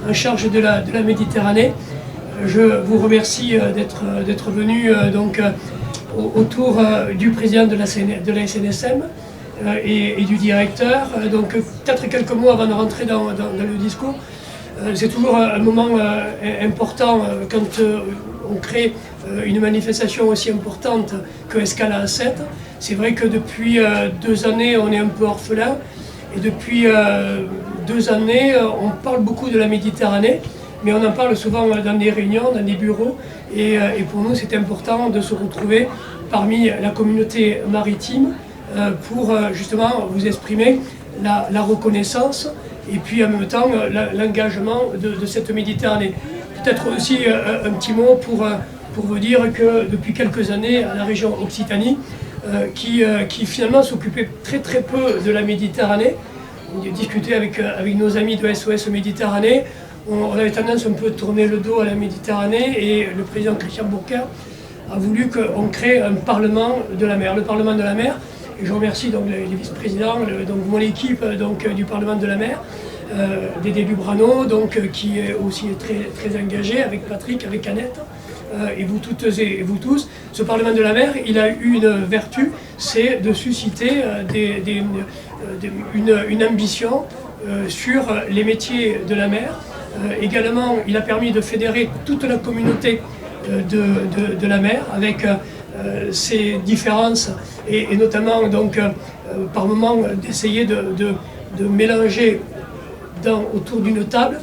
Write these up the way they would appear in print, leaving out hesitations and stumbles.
en charge de la Méditerranée. Je vous remercie d'être venu autour du président de la SNSM et du directeur. Donc peut-être quelques mots avant de rentrer dans le discours. C'est toujours un moment important quand on crée une manifestation aussi importante que Escale A7. C'est vrai que depuis 2 années, on est un peu orphelin. Et depuis 2 années, on parle beaucoup de la Méditerranée, mais on en parle souvent dans des réunions, dans des bureaux. Et pour nous, c'est important de se retrouver parmi la communauté maritime pour justement vous exprimer la reconnaissance et puis en même temps l'engagement de cette Méditerranée. Peut-être aussi un petit mot pour vous dire que depuis quelques années, à la région Occitanie, qui finalement s'occupait très peu de la Méditerranée, on discutait avec nos amis de SOS Méditerranée, on avait tendance un peu à tourner le dos à la Méditerranée et le président Christian Bourquin a voulu qu'on crée un Parlement de la mer, le Parlement de la mer. Et je remercie donc les vice-présidents, donc mon équipe du Parlement de la mer, Dédé Lubrano, qui est aussi très engagé avec Patrick, avec Annette, et vous toutes et vous tous. Ce Parlement de la mer, il a eu une vertu, c'est de susciter une ambition sur les métiers de la mer. Également, il a permis de fédérer toute la communauté de la mer avec ces différences et notamment par moment d'essayer de mélanger autour d'une table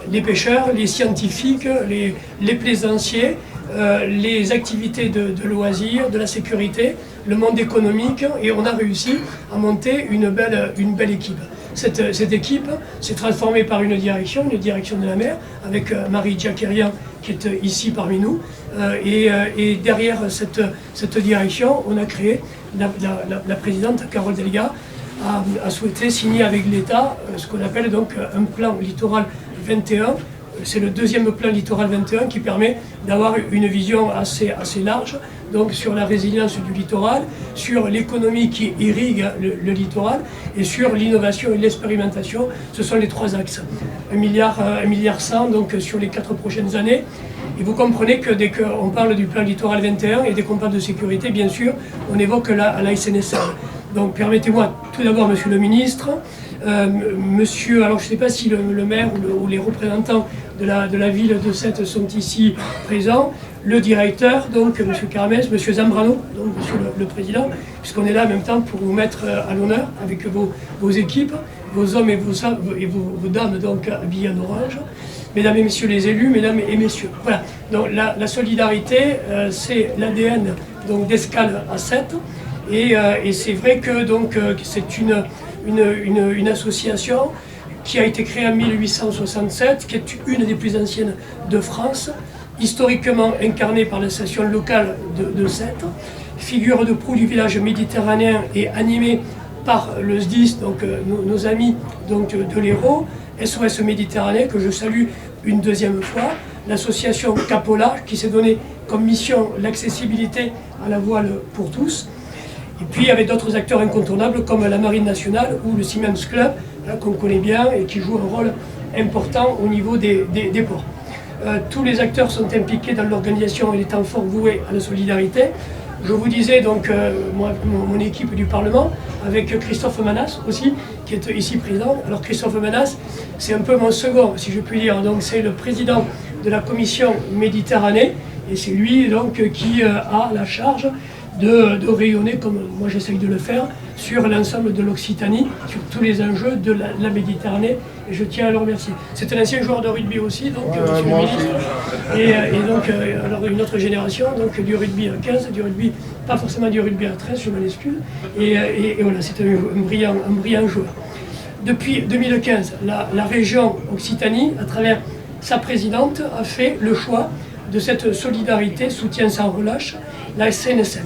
les pêcheurs, les scientifiques, les plaisanciers, les activités de loisirs, de la sécurité, le monde économique, et on a réussi à monter une belle équipe. Cette équipe s'est transformée par une direction de la mer, avec Marie Djakerian qui est ici parmi nous. Et derrière cette direction, on a créé, la présidente Carole Delga a souhaité signer avec l'État ce qu'on appelle donc un plan littoral 21. C'est le 2e plan littoral 21 qui permet d'avoir une vision assez large donc sur la résilience du littoral, sur l'économie qui irrigue le littoral et sur l'innovation et l'expérimentation. Ce sont les 3 axes. 1,1 milliard donc sur les 4 prochaines années. Et vous comprenez que dès qu'on parle du plan littoral 21 et dès qu'on parle de sécurité, bien sûr, on évoque la SNSM. Donc permettez-moi tout d'abord, monsieur le ministre, monsieur, alors je ne sais pas si le maire ou les représentants de la ville de Sète sont ici présents, le directeur, donc monsieur Caramès, monsieur Zambrano, donc monsieur le président, puisqu'on est là en même temps pour vous mettre à l'honneur avec vos équipes, vos hommes et vos dames donc habillés en orange. Mesdames et messieurs les élus, mesdames et messieurs. Voilà, donc la solidarité, c'est l'ADN d'Escale A7. Et c'est vrai que c'est une association qui a été créée en 1867, qui est une des plus anciennes de France, historiquement incarnée par l'association locale de Sète, figure de proue du village méditerranéen et animée par le SDIS, donc nos amis de l'Hérault, SOS Méditerranée, que je salue une 2e fois, l'association Capola, qui s'est donnée comme mission l'accessibilité à la voile pour tous. Et puis il y avait d'autres acteurs incontournables comme la Marine nationale ou le Siemens Club, qu'on connaît bien et qui joue un rôle important au niveau des ports. Tous les acteurs sont impliqués dans l'organisation et les temps forts voués à la solidarité. Je vous disais donc, mon équipe du Parlement, avec Christophe Manas aussi, qui est ici présent. Alors Christophe Manas, c'est un peu mon second, si je puis dire. Donc c'est le président de la commission Méditerranée, et c'est lui donc qui a la charge de rayonner, comme moi j'essaye de le faire, sur l'ensemble de l'Occitanie, sur tous les enjeux de la Méditerranée, et je tiens à le remercier. C'est un ancien joueur de rugby aussi, donc monsieur le ministre, et donc alors une autre génération, donc du rugby à 15, du rugby, pas forcément du rugby à 13, je m'en excuse, et voilà, c'est un brillant joueur. Depuis 2015, la région Occitanie, à travers sa présidente, a fait le choix de cette solidarité, soutien sans relâche, la SNSM.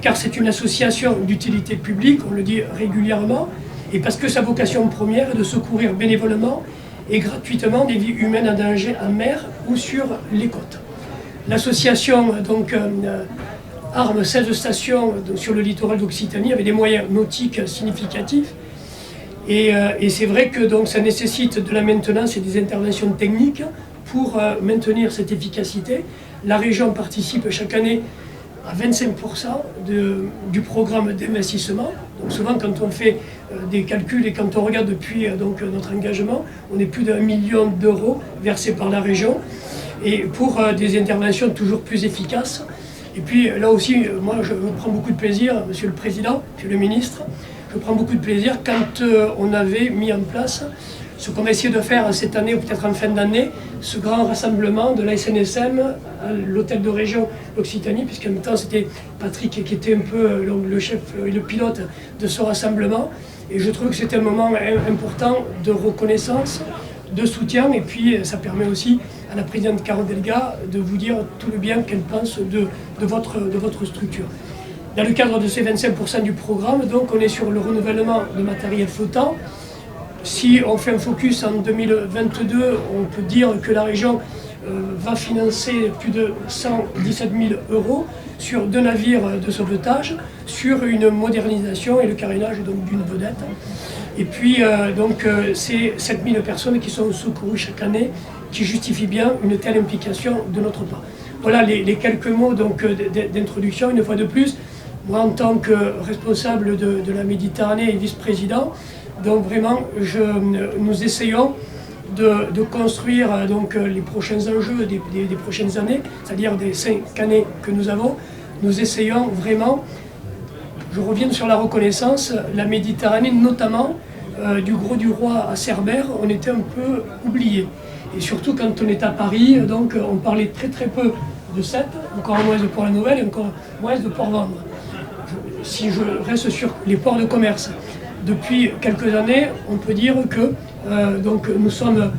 Car c'est une association d'utilité publique, on le dit régulièrement, et parce que sa vocation première est de secourir bénévolement et gratuitement des vies humaines en danger en mer ou sur les côtes. L'association arme 16 stations sur le littoral d'Occitanie avec des moyens nautiques significatifs. Et c'est vrai que donc, ça nécessite de la maintenance et des interventions techniques pour maintenir cette efficacité. La région participe chaque année à 25% du programme d'investissement. Donc souvent quand on fait des calculs et quand on regarde depuis donc, notre engagement, on est plus d'1 million d'euros versés par la région et pour des interventions toujours plus efficaces. Et puis là aussi, moi je prends beaucoup de plaisir, Monsieur le Président, Monsieur le Ministre, je prends beaucoup de plaisir quand on avait mis en place ce qu'on va essayer de faire cette année ou peut-être en fin d'année, ce grand rassemblement de la SNSM à l'hôtel de région d'Occitanie, puisqu'en même temps c'était Patrick qui était un peu le chef et le pilote de ce rassemblement. Et je trouve que c'était un moment important de reconnaissance, de soutien, et puis ça permet aussi à la présidente Carole Delga de vous dire tout le bien qu'elle pense de votre structure. Dans le cadre de ces 25% du programme, donc on est sur le renouvellement de matériel flottant. Si on fait un focus en 2022, on peut dire que la région va financer plus de 117 000 euros sur 2 navires de sauvetage, sur une modernisation et le carénage d'une vedette. Et puis c'est 7 000 personnes qui sont secourues chaque année, qui justifient bien une telle implication de notre part. Voilà les quelques mots d'introduction. Une fois de plus, moi en tant que responsable de la Méditerranée et vice-président, donc vraiment, nous essayons de construire les prochains enjeux des prochaines années, c'est-à-dire des 5 années que nous avons. Nous essayons vraiment, je reviens sur la reconnaissance, la Méditerranée notamment, du Gros du Roi à Cerbère, on était un peu oubliés. Et surtout quand on est à Paris, donc on parlait très très peu de Sète, encore moins de Port-la-Nouvelle, encore moins de Port-Vendre. Si je reste sur les ports de commerce, depuis quelques années, on peut dire que nous sommes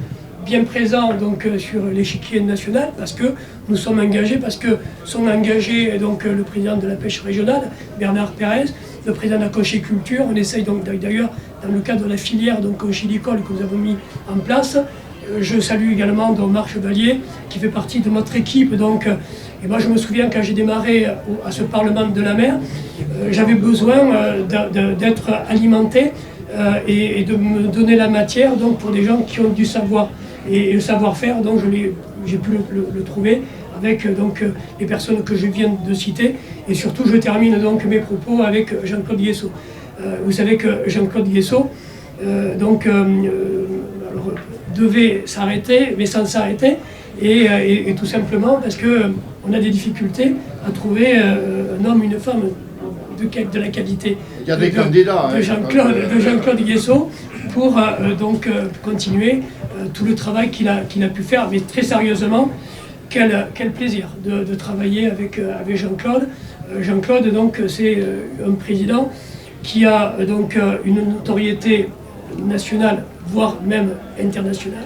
bien présents sur l'échiquier national parce que nous sommes engagés, parce que sont engagés le président de la pêche régionale, Bernard Pérez, le président de la conchiculture. On essaye d'ailleurs, dans le cadre de la filière conchilicole que nous avons mis en place. Je salue également Marc Chevalier, qui fait partie de notre équipe. Et moi, je me souviens quand j'ai démarré à ce Parlement de la mer, j'avais besoin d'être alimenté et de me donner la matière pour des gens qui ont du savoir et le savoir-faire. Donc j'ai pu le trouver avec les personnes que je viens de citer. Et surtout, je termine mes propos avec Jean-Claude Guessot. Vous savez que Jean-Claude Guessot devait s'arrêter, mais sans s'arrêter, et tout simplement parce qu'on a des difficultés à trouver un homme, une femme de la qualité. Il y a des candidats de Jean-Claude Guessot pour continuer tout le travail qu'il a pu faire, mais très sérieusement, quel plaisir de travailler avec Jean-Claude. Jean-Claude, c'est un président qui a une notoriété nationale, voire même internationale.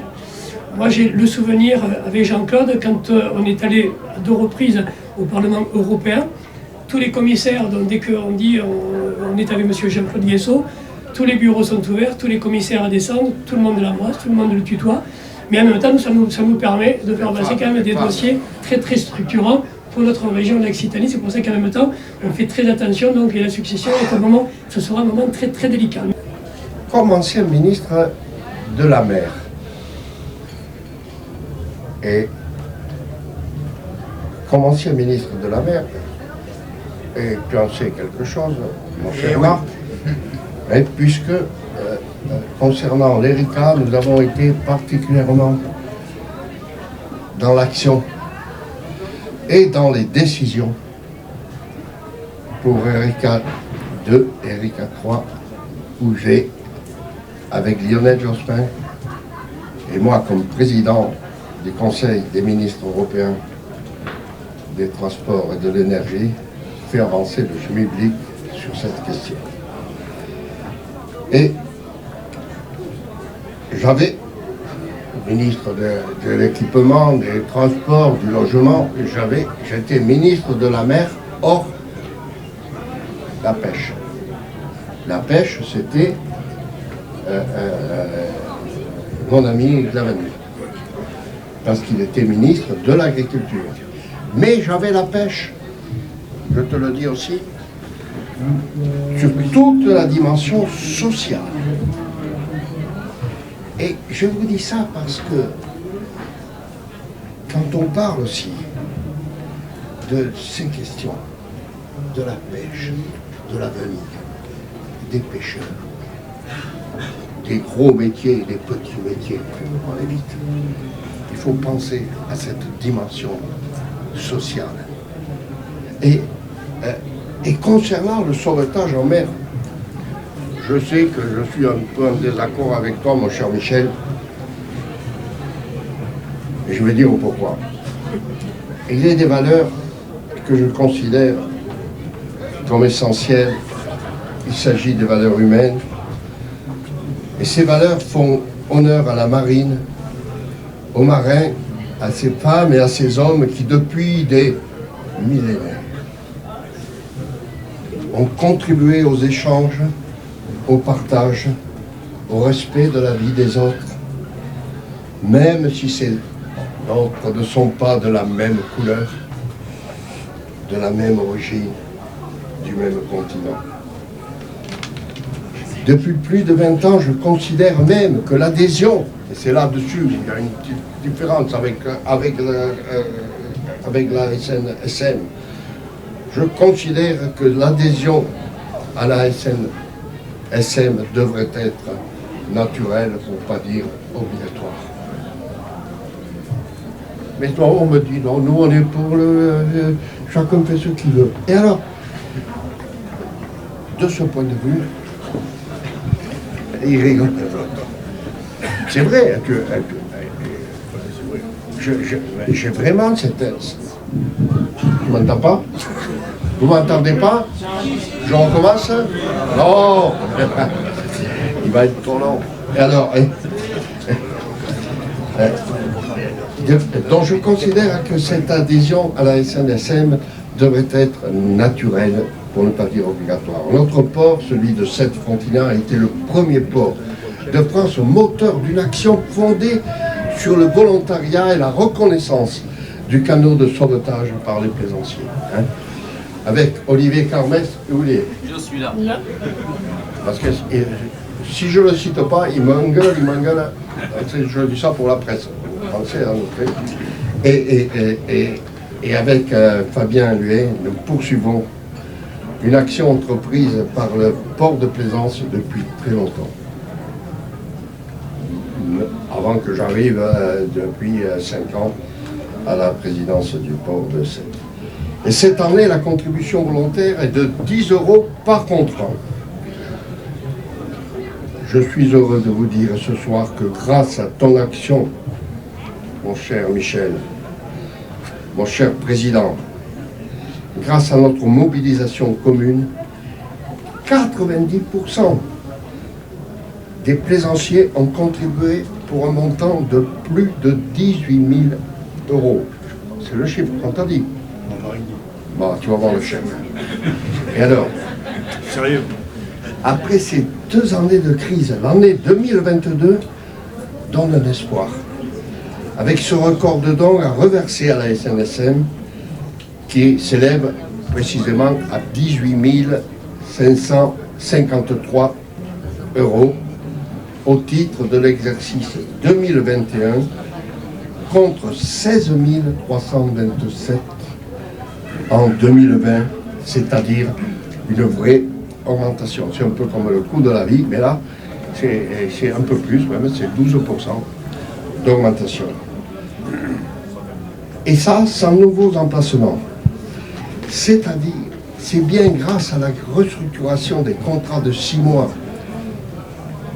Moi, j'ai le souvenir avec Jean-Claude, quand on est allé à 2 reprises au Parlement européen, tous les commissaires, dès qu'on dit on est avec M. Jean-Claude Guessot, tous les bureaux sont ouverts, tous les commissaires descendent, tout le monde l'embrasse, tout le monde le tutoie. Mais en même temps, ça nous permet de faire passer quand même des dossiers très très structurants pour notre région de l'Occitanie. C'est pour ça qu'en même temps, on fait très attention. Et la succession ce sera un moment très très délicat. Comme ancien ministre de la mer, et comme ancien ministre de la mer, et tu en sais quelque chose, mon cher Marc, puisque concernant l'ERICA, nous avons été particulièrement dans l'action et dans les décisions pour ERICA 2, ERICA 3, où j'ai, avec Lionel Jospin, et moi comme président du Conseil des ministres européens des Transports et de l'Énergie, fait avancer le schmilblick sur cette question. Et j'avais, ministre de l'équipement, des transports, du logement, j'étais ministre de la mer, hors la pêche. La pêche, c'était mon ami Glavenus, parce qu'il était ministre de l'Agriculture. Mais j'avais la pêche, je te le dis aussi, sur toute la dimension sociale. Et je vous dis ça parce que quand on parle aussi de ces questions, de la pêche, de l'avenir, des pêcheurs, des gros métiers et des petits métiers, pour aller vite, il faut penser à cette dimension sociale. Et concernant le sauvetage en mer, je sais que je suis un peu en désaccord avec toi, mon cher Michel, et je vais dire pourquoi. Il y a des valeurs que je considère comme essentielles. Il s'agit des valeurs humaines, et ces valeurs font honneur à la marine, aux marins, à ces femmes et à ces hommes qui, depuis des millénaires, ont contribué aux échanges, au partage, au respect de la vie des autres, même si ces autres ne sont pas de la même couleur, de la même origine, du même continent. Depuis plus de 20 ans, je considère même que l'adhésion, et c'est là-dessus, il y a une petite différence avec la SNSM, je considère que l'adhésion à la SNSM devrait être naturelle, pour ne pas dire obligatoire. Mais toi, on me dit, non, nous on est pour chacun fait ce qu'il veut. Et alors, de ce point de vue, il rigole. C'est vrai que j'ai vraiment cette... Tu m'entends pas? Vous m'entendez pas? Je recommence? Non. Il va être trop long. Et alors, donc je considère que cette adhésion à la SNSM devrait être naturelle, pour ne pas dire obligatoire. Notre port, celui de Sète-Frontignan, a été le premier port de France moteur d'une action fondée sur le volontariat et la reconnaissance du canot de sauvetage par les plaisanciers. Hein. Avec Olivier Carmès, où il est? Je suis là. Parce que si je ne le cite pas, il m'engueule. Je dis ça pour la presse. Pensez à notre... Et avec Fabien Huet, nous poursuivons une action entreprise par le port de Plaisance depuis très longtemps. Avant que j'arrive, depuis 5 ans, à la présidence du port de Sète. Et cette année, la contribution volontaire est de 10 € par contrat. Je suis heureux de vous dire ce soir que grâce à ton action, mon cher Michel, mon cher président, grâce à notre mobilisation commune, 90% des plaisanciers ont contribué pour un montant de plus de 18 000 €. C'est le chiffre qu'on t'a dit. Bon, tu vas voir le chef. Et alors, Sérieux? après ces 2 années de crise, l'année 2022 donne un espoir. Avec ce record de dons à reverser à la SNSM, qui s'élève précisément à 18 553 € au titre de l'exercice 2021, contre 16 327 en 2020, c'est-à-dire une vraie augmentation. C'est un peu comme le coût de la vie, mais là, c'est un peu plus, même c'est 12% d'augmentation. Et ça, sans nouveaux emplacements. C'est-à-dire, c'est bien grâce à la restructuration des contrats de 6 mois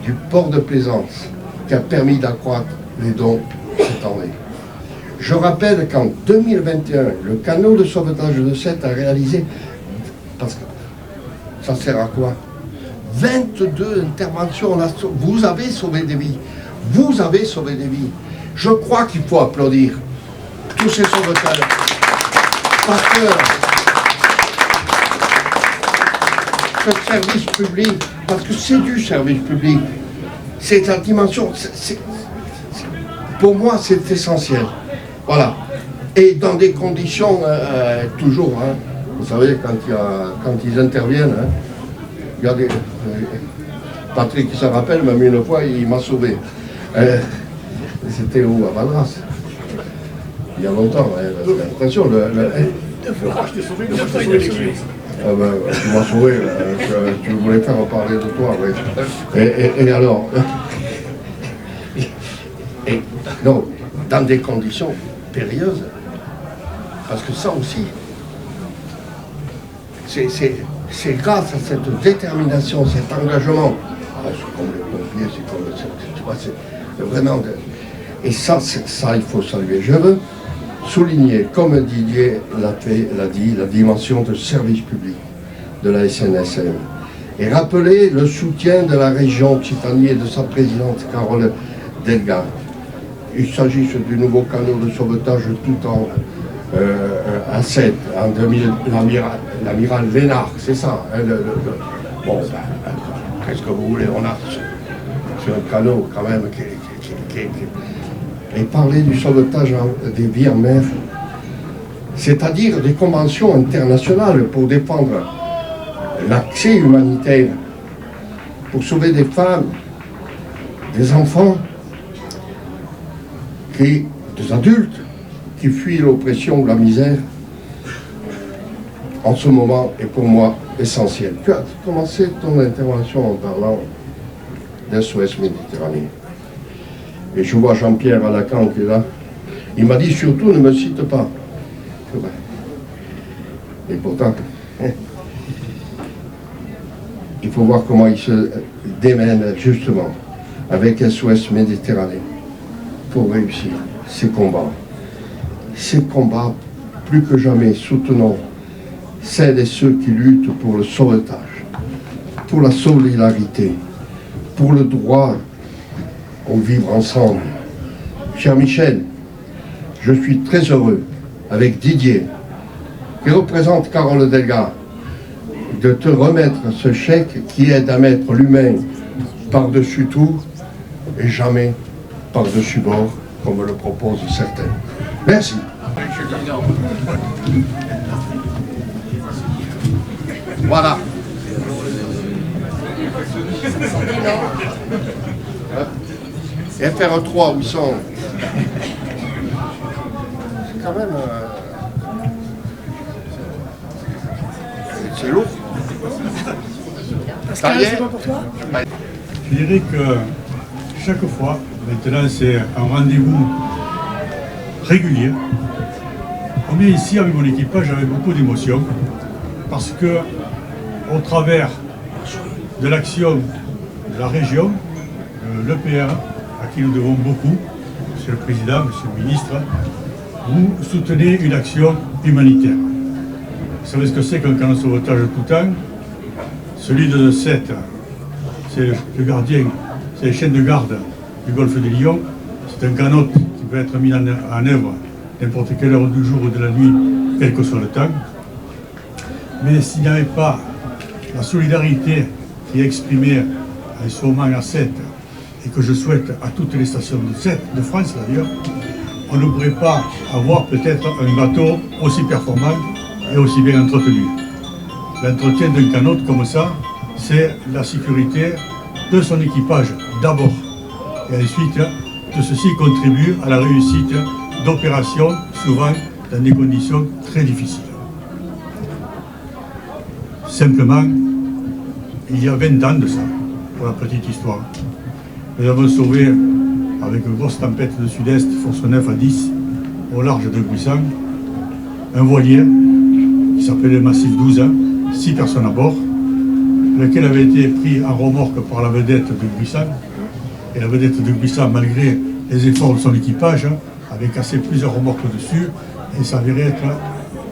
du port de Plaisance qui a permis d'accroître les dons cette année. Je rappelle qu'en 2021, le canot de sauvetage de Sète a réalisé, parce que ça sert à quoi? 22 interventions. Vous avez sauvé des vies. Vous avez sauvé des vies. Je crois qu'il faut applaudir tous ces sauveteurs. Parce que ce service public, parce que c'est du service public, c'est la dimension, pour moi c'est essentiel. Voilà. Et dans des conditions, toujours, hein, vous savez, quand ils interviennent, hein, il y a des... Patrick, qui se rappelle, même une fois, il m'a sauvé. C'était où, à Madras? Il y a longtemps, attention, ah ben, tu m'as sauvé, tu voulais faire parler de toi, oui. Et alors, non, dans des conditions périlleuses, parce que ça aussi, c'est grâce à cette détermination, cet engagement, c'est comme les pompiers, c'est comme, tu vois, c'est vraiment, et ça, il faut saluer. Je veux souligner, comme Didier l'a dit, la dimension de service public de la SNSM et rappeler le soutien de la région Occitanie et de sa présidente Carole Delga. Il s'agisse du nouveau canot de sauvetage tout en à 7, en 2000, l'amiral Lénard, c'est ça. Hein, bon, qu'est-ce que vous voulez, on a sur un canot quand même et parler du sauvetage des vies en mer, c'est-à-dire des conventions internationales pour défendre l'accès humanitaire, pour sauver des femmes, des enfants, des adultes qui fuient l'oppression ou la misère, en ce moment est pour moi essentiel. Tu as commencé ton intervention en parlant d'SOS Méditerranée. Et je vois Jean-Pierre à Lacan qui est là. Il m'a dit surtout ne me cite pas. Et pourtant, il faut voir comment il se démène justement avec SOS Méditerranée pour réussir ces combats. Ces combats, plus que jamais, soutenons celles et ceux qui luttent pour le sauvetage, pour la solidarité, pour le droit au vivre ensemble. Cher Michel, je suis très heureux, avec Didier, qui représente Carole Delga, de te remettre ce chèque qui aide à mettre l'humain par-dessus tout et jamais par-dessus bord, comme le proposent certains. Merci. Voilà. FR3, où ils sont? C'est quand même... c'est lourd. Pascal, c'est bon pour toi? Je dirais que chaque fois, maintenant c'est un rendez-vous régulier. On vient ici avec mon équipage avec beaucoup d'émotion parce que au travers de l'action de la région, de l'EPR, à qui nous devons beaucoup, Monsieur le Président, Monsieur le Ministre, vous soutenez une action humanitaire. Vous savez ce que c'est qu'un canot de sauvetage tout temps? Celui de 7, c'est le gardien, c'est les chaînes de garde du golfe de Lion. C'est un canot qui peut être mis en œuvre n'importe quelle heure du jour ou de la nuit, quel que soit le temps. Mais s'il n'y avait pas la solidarité qui est exprimée à ce moment à 7 et que je souhaite à toutes les stations de France d'ailleurs, on ne pourrait pas avoir peut-être un bateau aussi performant et aussi bien entretenu. L'entretien d'un canot comme ça, c'est la sécurité de son équipage d'abord. Et ensuite, tout ceci contribue à la réussite d'opérations, souvent dans des conditions très difficiles. Simplement, il y a 20 ans de ça, pour la petite histoire, nous avons sauvé, avec une grosse tempête de sud-est, force 9 à 10, au large de Guissan, un voilier qui s'appelait le Massif 12, 6 personnes à bord, lequel avait été pris en remorque par la vedette de Guissan. Et la vedette de Guissan, malgré les efforts de son équipage, avait cassé plusieurs remorques dessus et s'avérait être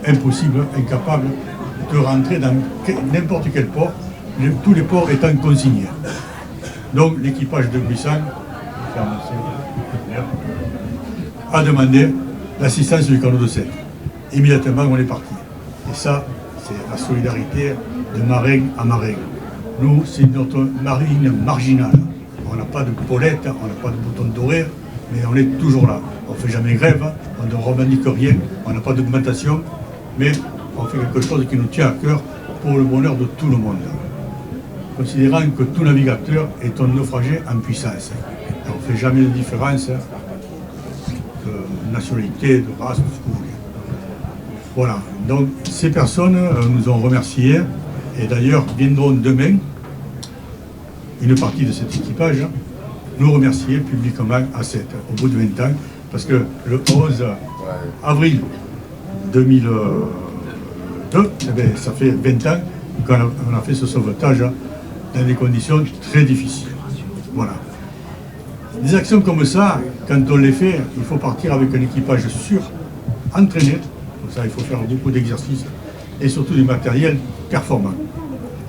impossible, incapable de rentrer dans n'importe quel port, tous les ports étant consignés. Donc l'équipage de Guissan a demandé l'assistance du canot de 7. Immédiatement, on est parti. Et ça, c'est la solidarité de marin à marin. Nous, c'est notre marine marginale. On n'a pas de paulette, on n'a pas de bouton doré, mais on est toujours là. On ne fait jamais grève, on ne revendique rien, on n'a pas d'augmentation, mais on fait quelque chose qui nous tient à cœur pour le bonheur de tout le monde. Considérant que tout navigateur est un naufragé en puissance. Alors ne fait jamais de différence de nationalité, de race, tout ce que vous voulez. Voilà, donc ces personnes nous ont remerciés et d'ailleurs viendront demain, une partie de cet équipage, nous remercier publiquement à 7, au bout de 20 ans, parce que le 11 avril 2002, eh bien, ça fait 20 ans qu'on a fait ce sauvetage dans des conditions très difficiles. Voilà. Des actions comme ça, quand on les fait, il faut partir avec un équipage sûr, entraîné. Pour ça, il faut faire beaucoup d'exercices et surtout du matériel performant.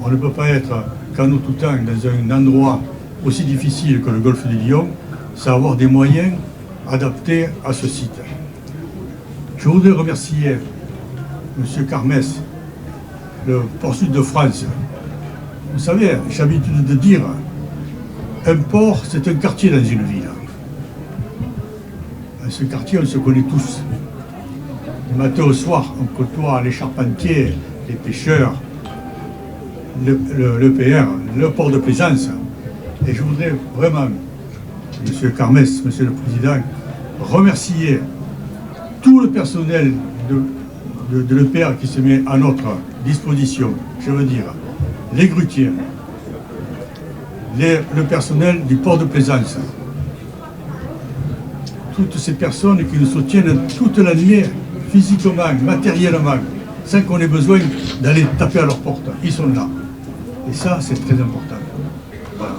On ne peut pas être qu'en tout temps dans un endroit aussi difficile que le golfe du Lion, sans avoir des moyens adaptés à ce site. Je voudrais remercier M. Carmès, le Port Sud de France. Vous savez, j'ai l'habitude de dire, un port, c'est un quartier dans une ville. Dans ce quartier, on se connaît tous. Du matin au soir, on côtoie les charpentiers, les pêcheurs, le PR, le port de plaisance. Et je voudrais vraiment, M. Carmès, M. le Président, remercier tout le personnel de l'EPR qui se met à notre disposition. Je veux dire, les grutiers, le personnel du port de plaisance, toutes ces personnes qui nous soutiennent toute la nuit, physiquement, matériellement, sans qu'on ait besoin d'aller taper à leur porte. Ils sont là. Et ça, c'est très important. Voilà.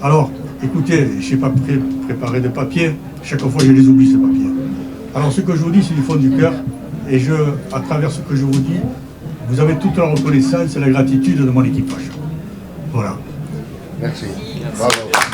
Alors, écoutez, je n'ai pas préparé de papier. Chaque fois, je les oublie, ces papiers. Alors, ce que je vous dis, c'est du fond du cœur. Et à travers ce que je vous dis, vous avez toute la reconnaissance et la gratitude de mon équipage. Voilà. Merci. Bravo.